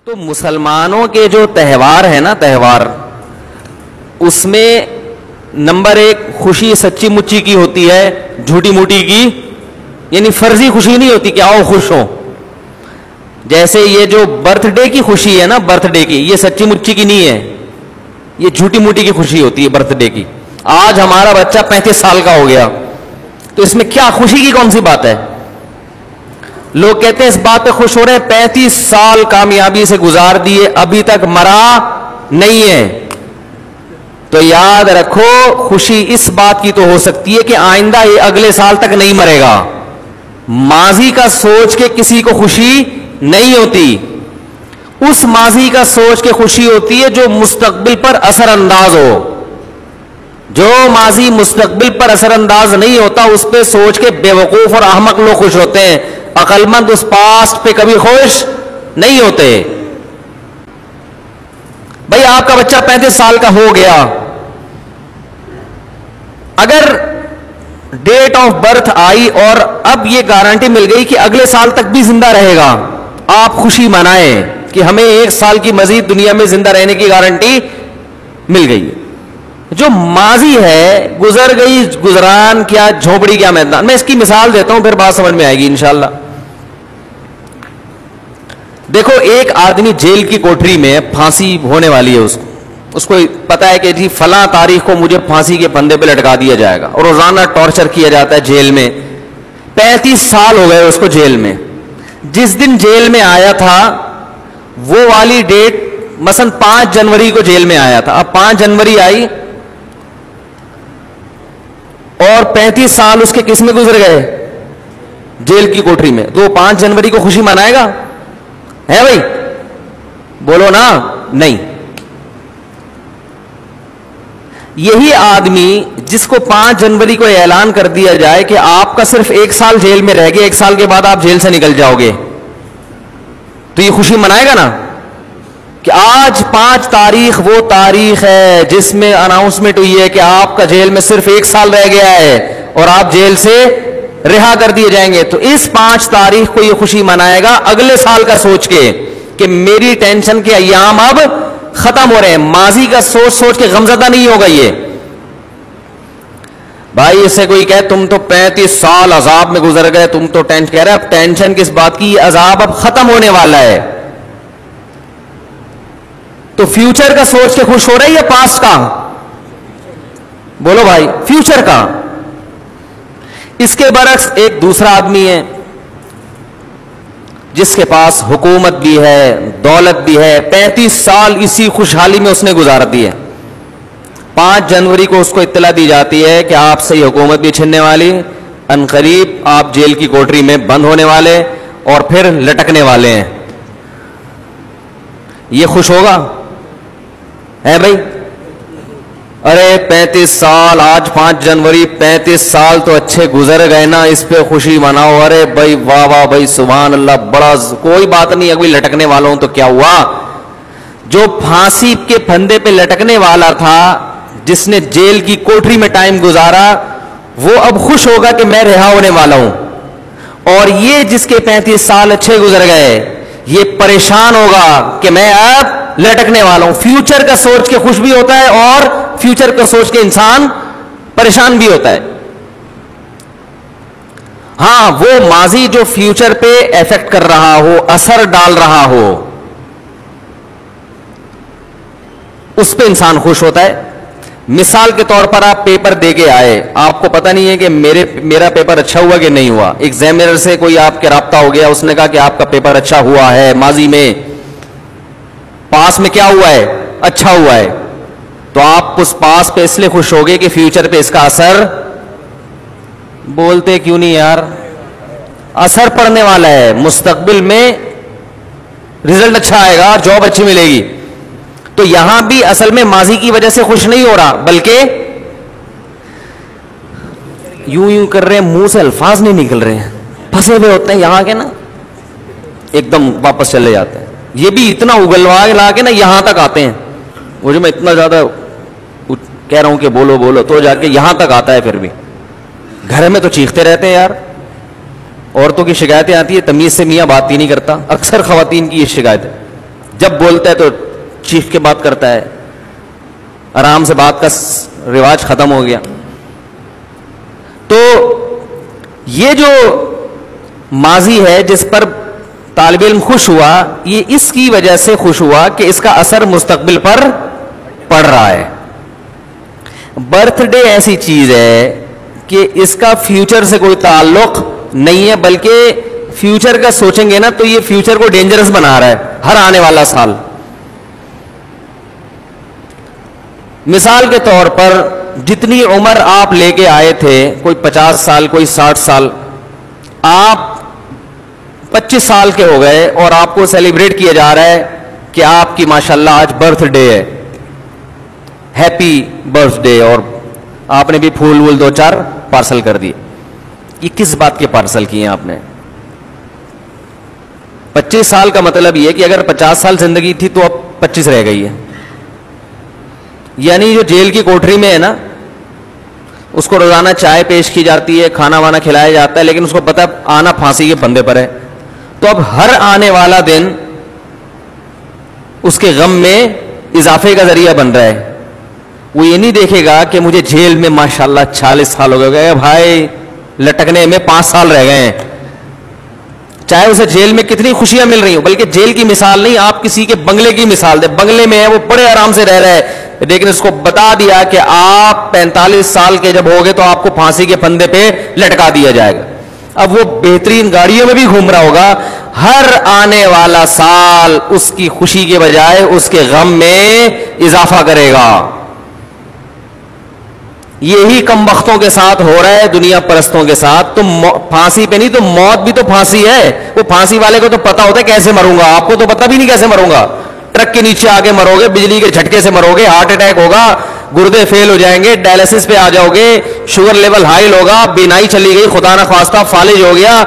تو مسلمانوں کے جو تہوار ہے نا، تہوار، اس میں نمبر ایک خوشی سچی مچی کی ہوتی ہے، جھوٹی موٹی کی، یعنی فرضی خوشی نہیں ہوتی کہ آؤ خوش ہو. جیسے یہ جو برتھ ڈے کی خوشی ہے نا، برتھ ڈے کی، یہ سچی مچی کی نہیں ہے، یہ جھوٹی موٹی کی خوشی ہوتی ہے برتھ ڈے کی. آج ہمارا بچہ 35 سال کا ہو گیا، تو اس میں کیا خوشی کی کون سی بات ہے؟ لوگ کہتے ہیں اس بات پہ خوش ہو رہے ہیں 35 سال کامیابی سے گزار دیے، ابھی تک مرا نہیں ہے. تو یاد رکھو خوشی اس بات کی تو ہو سکتی ہے کہ آئندہ یہ اگلے سال تک نہیں مرے گا. ماضی کا سوچ کے کسی کو خوشی نہیں ہوتی، اس ماضی کا سوچ کے خوشی ہوتی ہے جو مستقبل پر اثر انداز ہو. جو ماضی مستقبل پر اثر انداز نہیں ہوتا اس پہ سوچ کے بے وقوف اور احمق لوگ خوش ہوتے ہیں. عقل مند اس پاسٹ پہ کبھی خوش نہیں ہوتے. بھائی آپ کا بچہ 35 سال کا ہو گیا، اگر ڈیٹ آف برتھ آئی اور اب یہ گارنٹی مل گئی کہ اگلے سال تک بھی زندہ رہے گا، آپ خوشی منائیں کہ ہمیں 1 سال کی مزید دنیا میں زندہ رہنے کی گارنٹی مل گئی. جو ماضی ہے گزر گئی، گزران کیا جھونپڑی کیا میدان. میں اس کی مثال دیتا ہوں پھر بات سمجھ میں آئے گی انشاءاللہ. دیکھو ایک آدمی جیل کی کوٹری میں، پھانسی ہونے والی ہے، اس کو پتا ہے کہ جی فلاں تاریخ کو مجھے پھانسی کے پھندے پہ لٹکا دیا جائے گا، اور روزانہ ٹارچر کیا جاتا ہے جیل میں. 35 سال ہو گئے اس کو جیل میں. جس دن جیل میں آیا تھا وہ والی ڈیٹ مثلا 5 جنوری کو جیل میں آیا تھا. اب 5 جنوری آئی اور 35 سال اس کے کس میں گزر گئے؟ جیل کی کوٹری میں. تو 5 جنوری کو خوشی منائے گا؟ ہے بھائی بولو نا. نہیں. یہی آدمی جس کو 5 جنوری کو اعلان کر دیا جائے کہ آپ کا صرف 1 سال جیل میں رہ گیا، 1 سال کے بعد آپ جیل سے نکل جاؤ گے، تو یہ خوشی منائے گا نا کہ آج 5 تاریخ وہ تاریخ ہے جس میں اناؤنسمنٹ ہوئی ہے کہ آپ کا جیل میں صرف 1 سال رہ گیا ہے اور آپ جیل سے رہا کر دیے جائیں گے. تو اس 5 تاریخ کو یہ خوشی منائے گا اگلے سال کا سوچ کے کہ میری ٹینشن کے ایام اب ختم ہو رہے ہیں. ماضی کا سوچ سوچ کے غمزدہ نہیں ہوگا یہ. بھائی اس سے کوئی کہے تم تو 35 سال عذاب میں گزر گئے، تم تو ٹینشن، کہہ رہے اب ٹینشن کس بات کی، یہ عذاب اب ختم ہونے والا ہے. تو فیوچر کا سوچ کے خوش ہو رہے یا پاسٹ کا؟ بولو بھائی فیوچر کا. اس کے برعکس ایک دوسرا آدمی ہے جس کے پاس حکومت بھی ہے، دولت بھی ہے، 35 سال اسی خوشحالی میں اس نے گزار دی ہے. 5 جنوری کو اس کو اطلاع دی جاتی ہے کہ آپ سے یہ حکومت بھی چھننے والی، ان قریب آپ جیل کی کوٹری میں بند ہونے والے اور پھر لٹکنے والے ہیں. یہ خوش ہوگا؟ ہے بھائی؟ ارے 35 سال، آج 5 جنوری، 35 سال تو اچھے گزر گئے نا، اس پہ خوشی مناؤ. ارے بھائی واہ واہ بھائی سبحان اللہ، بڑا کوئی بات نہیں. اگر لٹکنے والوں تو کیا ہوا؟ جو پھانسی کے پھندے پہ لٹکنے والا تھا، جس نے جیل کی کوٹری میں ٹائم گزارا، وہ اب خوش ہوگا کہ میں رہا ہونے والا ہوں. اور یہ جس کے 35 سال اچھے گزر گئے، یہ پریشان ہوگا کہ میں اب لٹکنے والا ہوں. فیوچر کا سوچ کے خوش بھی ہوتا ہے اور فیوچر کا سوچ کے انسان پریشان بھی ہوتا ہے. ہاں وہ ماضی جو فیوچر پہ ایفیکٹ کر رہا ہو، اثر ڈال رہا ہو، اس پہ انسان خوش ہوتا ہے. مثال کے طور پر آپ پیپر دے کے آئے، آپ کو پتہ نہیں ہے کہ میرا پیپر اچھا ہوا کہ نہیں ہوا. ایگزامینر سے کوئی آپ کے رابطہ ہو گیا، اس نے کہا کہ آپ کا پیپر اچھا ہوا ہے، ماضی میں پاس میں کیا ہوا ہے؟ اچھا ہوا ہے. تو آپ اس پاس پہ اس لیے خوش ہو گئے کہ فیوچر پہ اس کا اثر، بولتے کیوں نہیں یار، اثر پڑنے والا ہے. مستقبل میں رزلٹ اچھا آئے گا، جاب اچھی ملے گی. تو یہاں بھی اصل میں ماضی کی وجہ سے خوش نہیں ہو رہا، بلکہ یوں کر رہے ہیں، منہ سے الفاظ نہیں نکل رہے ہیں، پھنسے ہوئے ہوتے ہیں یہاں کے نا، ایک دم واپس چلے جاتے ہیں. یہ بھی اتنا اگلوا لا کے نا یہاں تک آتے ہیں. وہ جو میں اتنا زیادہ کہہ رہا ہوں کہ بولو بولو، تو جا کے یہاں تک آتا ہے. پھر بھی گھر میں تو چیختے رہتے ہیں یار. عورتوں کی شکایتیں آتی ہے، تمیز سے میاں بات ہی نہیں کرتا. اکثر خواتین کی یہ شکایت ہے، جب بولتا ہے تو چیخ کے بات کرتا ہے, آرام سے بات کا رواج ختم ہو گیا. تو یہ جو ماضی ہے جس پر طالب علم خوش ہوا, یہ اس کی وجہ سے خوش ہوا کہ اس کا اثر مستقبل پر پڑ رہا ہے. برتھ ڈے ایسی چیز ہے کہ اس کا فیوچر سے کوئی تعلق نہیں ہے, بلکہ فیوچر کا سوچیں گے نا تو یہ فیوچر کو ڈینجرس بنا رہا ہے ہر آنے والا سال. مثال کے طور پر جتنی عمر آپ لے کے آئے تھے, کوئی 50 سال, کوئی 60 سال, آپ 25 سال کے ہو گئے اور آپ کو سیلیبریٹ کیا جا رہا ہے کہ آپ کی ماشاءاللہ آج برتھ ڈے ہے, ہیپی برتھ ڈے, اور آپ نے بھی پھول وول 2-4 پارسل کر دیے. یہ کس بات کے پارسل کیے ہیں آپ نے؟ 25 سال کا مطلب یہ کہ اگر 50 سال زندگی تھی تو اب 25 رہ گئی ہے. یعنی جو جیل کی کوٹری میں ہے نا, اس کو روزانہ چائے پیش کی جاتی ہے, کھانا وانا کھلایا جاتا ہے, لیکن اس کو پتہ آنا پھانسی کے پھندے پر ہے. تو اب ہر آنے والا دن اس کے غم میں اضافے کا ذریعہ بن رہا ہے. وہ یہ نہیں دیکھے گا کہ مجھے جیل میں ماشاءاللہ 40 سال ہو گئے, بھائی لٹکنے میں 5 سال رہ گئے ہیں, چاہے اسے جیل میں کتنی خوشیاں مل رہی ہوں. بلکہ جیل کی مثال نہیں, آپ کسی کے بنگلے کی مثال دیں. بنگلے میں ہے, وہ بڑے آرام سے رہ رہا ہے, لیکن اس کو بتا دیا کہ آپ 45 سال کے جب ہوگے تو آپ کو پھانسی کے پھندے پہ لٹکا دیا جائے گا. اب وہ بہترین گاڑیوں میں بھی گھوم رہا ہوگا, ہر آنے والا سال اس کی خوشی کے بجائے اس کے غم میں اضافہ کرے گا. یہی کم وقتوں کے ساتھ ہو رہا ہے, دنیا پرستوں کے ساتھ. تو پھانسی پہ نہیں تو موت بھی تو پھانسی ہے. وہ پھانسی والے کو تو پتا ہوتا ہے کیسے مروں گا, آپ کو تو پتا بھی نہیں کیسے مروں گا. ٹرک کے نیچے آ کے مرو گے, بجلی کے جھٹکے سے مرو گے, ہارٹ اٹیک ہوگا, گردے فیل ہو جائیں گے, ڈائلسس پہ آ جاؤ گے, شوگر لیول ہائی ہوگا, بینائی چلی گئی, خدا نہ خواستہ فالج ہو گیا,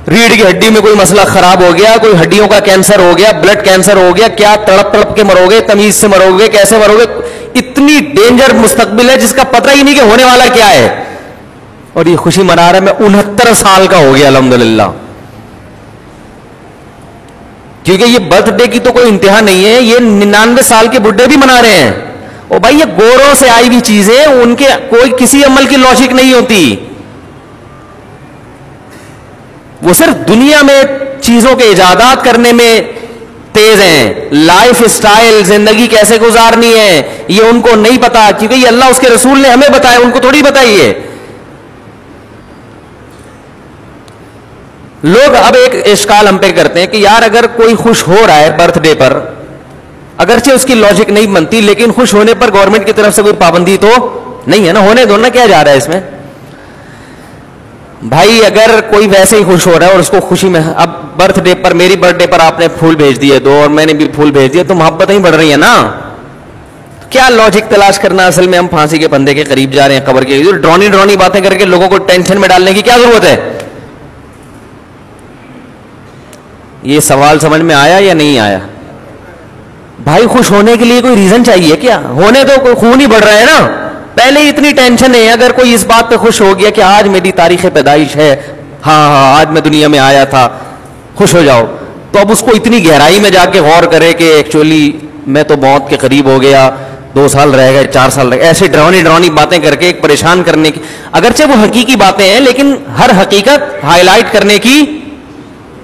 ریڑھ کی ہڈی میں کوئی مسئلہ خراب ہو گیا, کوئی ہڈیوں کا کینسر ہو گیا, بلڈ کینسر ہو گیا, کیا تڑپ تڑپ کے مرو گے, تمیز سے مرو گے, کیسے مرو گے. اتنی ڈینجر مستقبل ہے جس کا پتہ ہی نہیں کہ ہونے والا کیا ہے. اور یہ خوشی منا رہا ہے, میں 69 سال کا ہو گیا الحمدللہ. کیونکہ یہ برتھ ڈے کی تو کوئی انتہا نہیں ہے, یہ 99 سال کے بڈھے بھی منا رہے ہیں. اور بھائی یہ گوروں سے آئی ہوئی چیزیں, ان کے کوئی کسی عمل کی لاجک نہیں ہوتی. وہ صرف دنیا میں چیزوں کے ایجادات کرنے میں تیز ہیں. لائف سٹائل, زندگی کیسے گزارنی ہے, یہ ان کو نہیں پتا, کیونکہ یہ اللہ اس کے رسول نے ہمیں بتایا, ان کو تھوڑی بتائیے. لوگ اب ایک اشکال ہم پہ کرتے ہیں کہ یار اگر کوئی خوش ہو رہا ہے برتھ ڈے پر, اگرچہ اس کی لاجک نہیں بنتی, لیکن خوش ہونے پر گورنمنٹ کی طرف سے کوئی پابندی تو نہیں ہے نا, ہونے دو نا, کیا جا رہا ہے اس میں. بھائی اگر کوئی ویسے ہی خوش ہو رہا ہے اور اس کو خوشی میں, اب برتھ ڈے پر, میری برتھ ڈے پر آپ نے پھول بھیج دیے 2 اور میں نے بھی پھول بھیج دیے, تو محبت نہیں بڑھ رہی ہے نا. کیا لاجک تلاش کرنا, اصل میں ہم پھانسی کے پھندے کے قریب جا رہے ہیں, قبر کے. ڈرونی باتیں کر کے لوگوں کو ٹینشن میں ڈالنے کی کیا ضرورت ہے. یہ سوال سمجھ میں آیا یا نہیں آیا؟ بھائی خوش ہونے کے لیے کوئی ریزن چاہیے کیا؟ ہونے تو کوئی خون ہی بڑھ رہا ہے نا. پہلے اتنی ٹینشن ہے, اگر کوئی اس بات پہ خوش ہو گیا کہ آج میری تاریخ پیدائش ہے, ہاں آج میں دنیا میں آیا تھا, خوش ہو جاؤ, تو اب اس کو اتنی گہرائی میں جا کے غور کرے کہ ایکچولی میں تو موت کے قریب ہو گیا, 2 سال رہ گئے, 4 سال رہ گئے, ایسے ڈرونی باتیں کر کے ایک پریشان کرنے کی. اگرچہ وہ حقیقی باتیں ہیں, لیکن ہر حقیقت ہائی لائٹ کرنے کی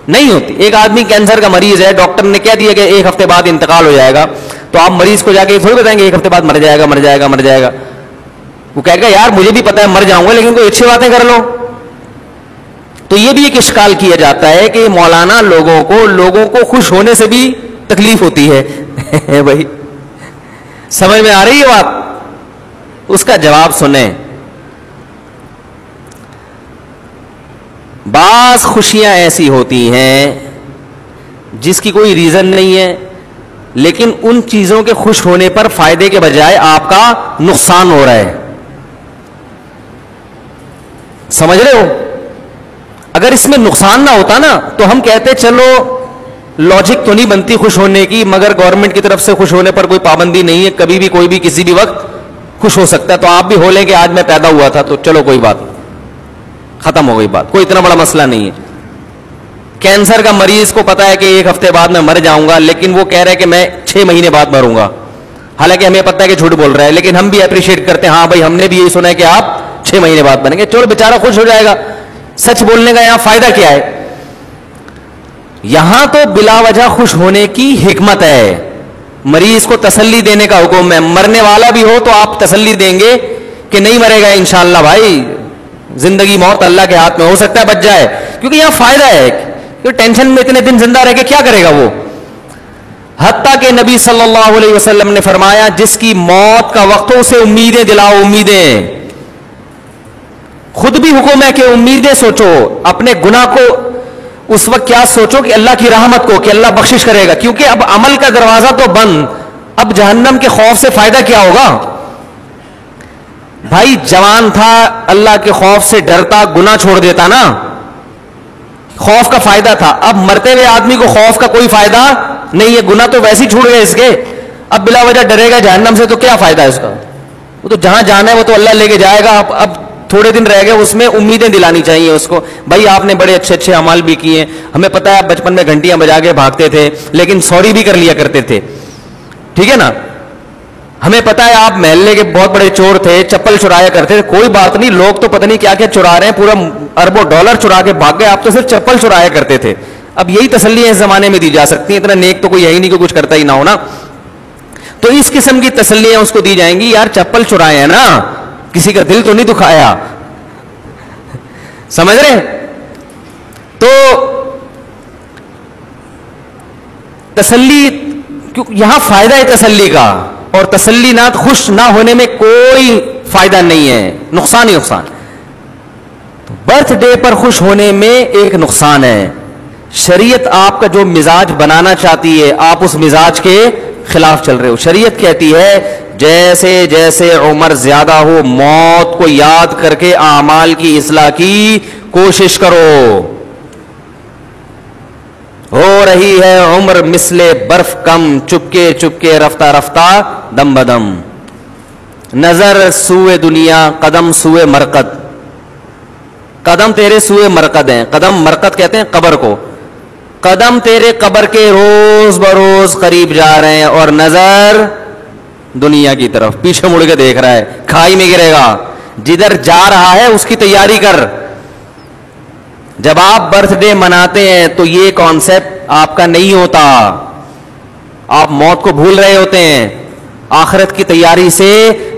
نہیں ہوتی. ایک آدمی کینسر کا مریض ہے, ڈاکٹر نے کہہ دیا کہ 1 ہفتے بعد انتقال ہو جائے گا, تو آپ مریض کو جا کے تھوڑی بتائیں گے 1 ہفتے بعد مر جائے گا. وہ کہے گا یار مجھے بھی پتا ہے مر جاؤں گا, لیکن کوئی اچھی باتیں کر لو. تو یہ بھی ایک اشکال کیا جاتا ہے کہ مولانا لوگوں کو خوش ہونے سے بھی تکلیف ہوتی ہے. بھائی سمجھ میں آ رہی ہے بات؟ اس کا جواب سنیں. بعض خوشیاں ایسی ہوتی ہیں جس کی کوئی ریزن نہیں ہے, لیکن ان چیزوں کے خوش ہونے پر فائدے کے بجائے آپ کا نقصان ہو رہا ہے. سمجھ رہے ہو؟ اگر اس میں نقصان نہ ہوتا نا تو ہم کہتے چلو لاجک تو نہیں بنتی خوش ہونے کی, مگر گورنمنٹ کی طرف سے خوش ہونے پر کوئی پابندی نہیں ہے, کبھی بھی کوئی بھی کسی بھی وقت خوش ہو سکتا ہے. تو آپ بھی ہو لیں کہ آج میں پیدا ہوا تھا, تو چلو کوئی بات, ختم ہو گئی بات, کوئی اتنا بڑا مسئلہ نہیں ہے. کینسر کا مریض کو پتا ہے کہ 1 ہفتے بعد میں مر جاؤں گا, لیکن وہ کہہ رہا ہے کہ میں 6 مہینے بعد مروں گا, حالانکہ ہمیں پتا ہے کہ جھوٹ بول رہا ہے, لیکن ہم بھی اپریشیٹ کرتے ہیں, ہاں بھائی ہم نے بھی یہی سنا ہے کہ آپ 6 مہینے بعد بنیں گے, چلو بیچارہ خوش ہو جائے گا. سچ بولنے کا یہاں فائدہ کیا ہے؟ یہاں تو بلا وجہ خوش ہونے کی حکمت ہے, مریض کو تسلی دینے کا حکم ہے. مرنے والا بھی ہو تو آپ تسلی دیں گے کہ نہیں مرے گا انشاءاللہ بھائی, زندگی موت اللہ کے ہاتھ میں, ہو سکتا ہے بچ جائے, کیونکہ یہاں فائدہ ہے. کیونکہ ٹینشن میں اتنے دن زندہ رہ کے کیا کرے گا وہ. حتیٰ کہ نبی صلی اللہ علیہ وسلم نے فرمایا جس کی موت کا وقت ہو اسے امیدیں دلاؤ, امیدیں. خود بھی حکم ہے کہ امیدیں سوچو, اپنے گناہ کو اس وقت کیا سوچو کہ اللہ کی رحمت کو, کہ اللہ بخشش کرے گا, کیونکہ اب عمل کا دروازہ تو بند, اب جہنم کے خوف سے فائدہ کیا ہوگا. بھائی جوان تھا, اللہ کے خوف سے ڈرتا, گناہ چھوڑ دیتا نا, خوف کا فائدہ تھا. اب مرتے ہوئے آدمی کو خوف کا کوئی فائدہ نہیں ہے, گناہ تو ویسے ہی چھوڑ گئے اس کے, اب بلا وجہ ڈرے گا جہنم سے تو کیا فائدہ ہے اس کا. وہ تو جہاں جانا ہے وہ تو اللہ لے کے جائے گا. اب تھوڑے دن رہ گئے, اس میں امیدیں دلانی چاہیے اس کو, بھائی آپ نے بڑے اچھے اچھے اعمال بھی کیے, ہمیں پتا ہے آپ بچپن میں گھنٹیاں بجا کے بھاگتے تھے, لیکن سوری بھی کر لیا کرتے تھے, ٹھیک ہے نا. ہمیں پتا ہے آپ محلے کے بہت بڑے چور تھے, چپل چرایا کرتے تھے, کوئی بات نہیں, لوگ تو پتہ نہیں کیا کیا چرا رہے ہیں, پورا اربوں ڈالر چرا کے بھاگ گئے, آپ تو صرف چپل چرایا کرتے تھے. اب یہی تسلیاں اس زمانے میں دی جا سکتی ہیں, اتنا نیک تو کوئی ہے ہی نہیں کہ کچھ کرتا ہی نہ ہونا. تو اس قسم کی تسلیاں اس کو دی جائیں گی, یار چپل چرائے ہیں نا, کسی کا دل تو نہیں دکھایا, سمجھ رہے. تو تسلی, یہاں فائدہ ہے تسلی کا, اور تسلی نہ خوش نہ ہونے میں کوئی فائدہ نہیں ہے, نقصان ہی نقصان. برتھ ڈے پر خوش ہونے میں ایک نقصان ہے, شریعت آپ کا جو مزاج بنانا چاہتی ہے آپ اس مزاج کے خلاف چل رہے ہو. شریعت کہتی ہے جیسے جیسے عمر زیادہ ہو موت کو یاد کر کے اعمال کی اصلاح کی کوشش کرو. ہو رہی ہے عمر مثل برف کم, چپکے چپکے رفتہ رفتہ دم بدم, نظر سوئے دنیا قدم سوئے مرقد. قدم تیرے سوئے مرقد ہیں, قدم مرقد کہتے ہیں قبر کو, قدم تیرے قبر کے روز بروز قریب جا رہے ہیں, اور نظر دنیا کی طرف پیچھے مڑ کے دیکھ رہا ہے, کھائی میں گرے گا. جدھر جا رہا ہے اس کی تیاری کر. جب آپ برتھ ڈے مناتے ہیں تو یہ کانسیپٹ آپ کا نہیں ہوتا, آپ موت کو بھول رہے ہوتے ہیں, آخرت کی تیاری سے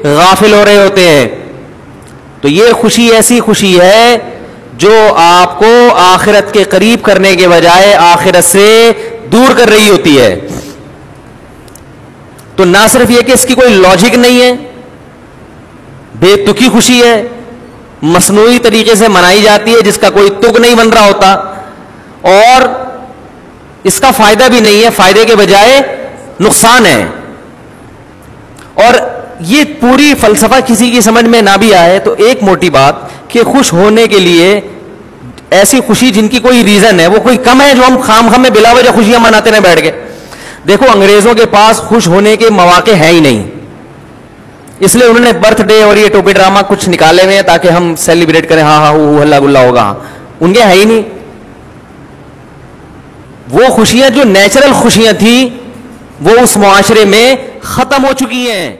غافل ہو رہے ہوتے ہیں. تو یہ خوشی ایسی خوشی ہے جو آپ کو آخرت کے قریب کرنے کے بجائے آخرت سے دور کر رہی ہوتی ہے. تو نہ صرف یہ کہ اس کی کوئی لاجک نہیں ہے, بے تکی خوشی ہے, مصنوعی طریقے سے منائی جاتی ہے جس کا کوئی تک نہیں بن رہا ہوتا, اور اس کا فائدہ بھی نہیں ہے, فائدے کے بجائے نقصان ہے. اور یہ پوری فلسفہ کسی کی سمجھ میں نہ بھی آئے تو ایک موٹی بات کہ خوش ہونے کے لیے ایسی خوشی جن کی کوئی ریزن ہے وہ کوئی کم ہے جو ہم خام خام میں بلا وجہ خوشیاں مناتے رہے بیٹھ کے. دیکھو انگریزوں کے پاس خوش ہونے کے مواقع ہیں ہی نہیں, اس لیے انہوں نے برتھ ڈے اور یہ ٹوپی ڈرامہ کچھ نکالے ہوئے ہیں تاکہ ہم سیلیبریٹ کریں, ہاں ہاں ہو ہلا گلا ہوگا. ان کے ہے ہی نہیں. وہ خوشیاں جو نیچرل خوشیاں تھیں وہ اس معاشرے میں ختم ہو چکی ہیں.